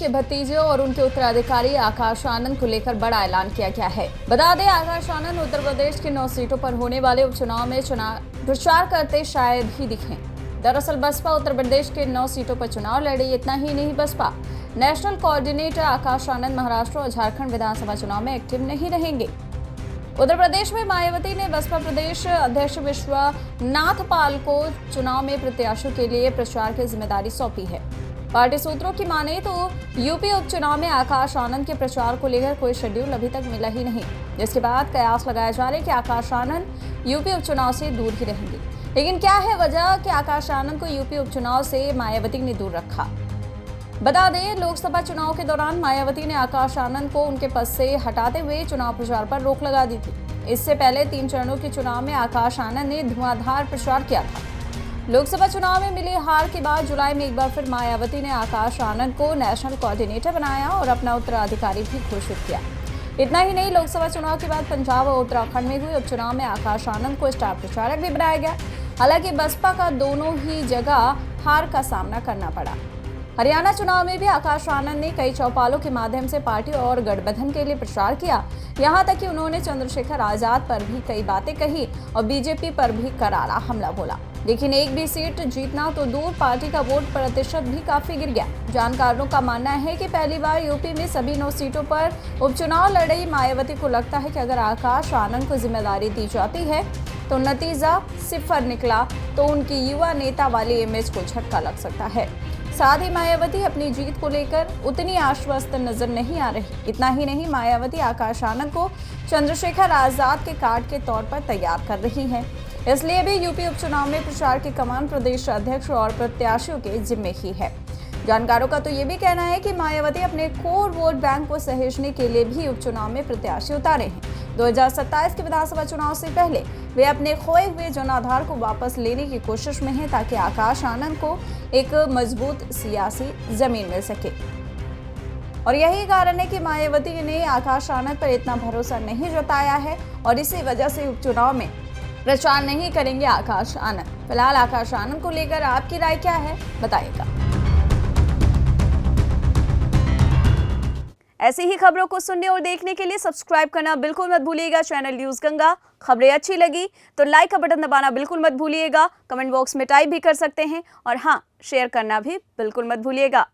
के भतीजे और उनके उत्तराधिकारी आकाश आनंद को लेकर बड़ा ऐलान किया गया है। बता दें, आकाश आनंद उत्तर प्रदेश की 9 सीटों पर होने वाले उपचुनाव में चुनाव प्रचार करते शायद ही दिखें। दरअसल बसपा उत्तर प्रदेश के 9 सीटों पर चुनाव लड़े। इतना ही नहीं, बसपा नेशनल कोऑर्डिनेटर आकाश आनंद महाराष्ट्र और झारखंड विधानसभा चुनाव में एक्टिव नहीं रहेंगे। उत्तर प्रदेश में मायावती ने बसपा प्रदेश अध्यक्ष विश्वनाथ पाल को चुनाव में प्रत्याशियों के लिए प्रचार की जिम्मेदारी सौंपी है। पार्टी सूत्रों की माने तो यूपी उपचुनाव में आकाश आनंद के प्रचार को लेकर कोई शेड्यूल अभी तक मिला ही नहीं, जिसके बाद कयास लगाया जा रहा है कि आकाश आनंद यूपी उपचुनाव से दूर ही रहेंगे। लेकिन क्या है वजह कि आकाश आनंद को यूपी उपचुनाव से मायावती ने दूर रखा? बता दें, लोकसभा चुनाव के दौरान मायावती ने आकाश आनंद को उनके पद से हटाते हुए चुनाव प्रचार पर रोक लगा दी थी। इससे पहले 3 चरणों के चुनाव में आकाश आनंद ने धुआंधार प्रचार किया था। लोकसभा चुनाव में मिली हार के बाद जुलाई में एक बार फिर मायावती ने आकाश आनंद को नेशनल कोऑर्डिनेटर बनाया और अपना उत्तराधिकारी भी घोषित किया। इतना ही नहीं, लोकसभा चुनाव के बाद पंजाब और उत्तराखंड में हुए उपचुनाव में आकाश आनंद को स्टार प्रचारक भी बनाया गया। हालांकि बसपा का दोनों ही जगह हार का सामना करना पड़ा। हरियाणा चुनाव में भी आकाश आनंद ने कई चौपालों के माध्यम से पार्टी और गठबंधन के लिए प्रचार किया। यहां तक कि उन्होंने चंद्रशेखर आजाद पर भी कई बातें कही और बीजेपी पर भी करारा हमला बोला। लेकिन एक भी सीट जीतना तो दूर, पार्टी का वोट प्रतिशत भी काफी गिर गया। जानकारों का मानना है कि पहली बार यूपी में सभी 9 सीटों पर उपचुनाव लड़ रही मायावती को लगता है कि अगर आकाश आनंद को जिम्मेदारी दी जाती है तो नतीजा सिफर निकला तो उनकी युवा नेता वाली इमेज को झटका लग सकता है। साथ ही मायावती अपनी जीत को लेकर उतनी आश्वस्त नजर नहीं आ रही। इतना ही नहीं, मायावती आकाश आनंद को चंद्रशेखर आजाद के कार्ड के तौर पर तैयार कर रही हैं। इसलिए भी यूपी उपचुनाव में प्रचार की कमान प्रदेश अध्यक्ष और प्रत्याशियों के जिम्मे ही है। जानकारों का तो ये भी कहना है कि मायावती अपने कोर वोट बैंक को सहेजने के लिए भी उपचुनाव में प्रत्याशी उतारे हैं। 2027 के विधानसभा चुनाव से पहले वे अपने खोए हुए जनाधार को वापस लेने की कोशिश में हैं, ताकि आकाश आनंद को एक मजबूत सियासी जमीन मिल सके। और यही कारण है कि मायावती ने आकाश आनंद पर इतना भरोसा नहीं जताया है और इसी वजह से उपचुनाव में प्रचार नहीं करेंगे आकाश आनंद। फिलहाल आकाश आनंद को लेकर आपकी राय क्या है, बताइएगा। ऐसी ही खबरों को सुनने और देखने के लिए सब्सक्राइब करना बिल्कुल मत भूलिएगा चैनल न्यूज़ गंगा। खबरें अच्छी लगी तो लाइक का बटन दबाना बिल्कुल मत भूलिएगा। कमेंट बॉक्स में टाइप भी कर सकते हैं और हाँ, शेयर करना भी बिल्कुल मत भूलिएगा।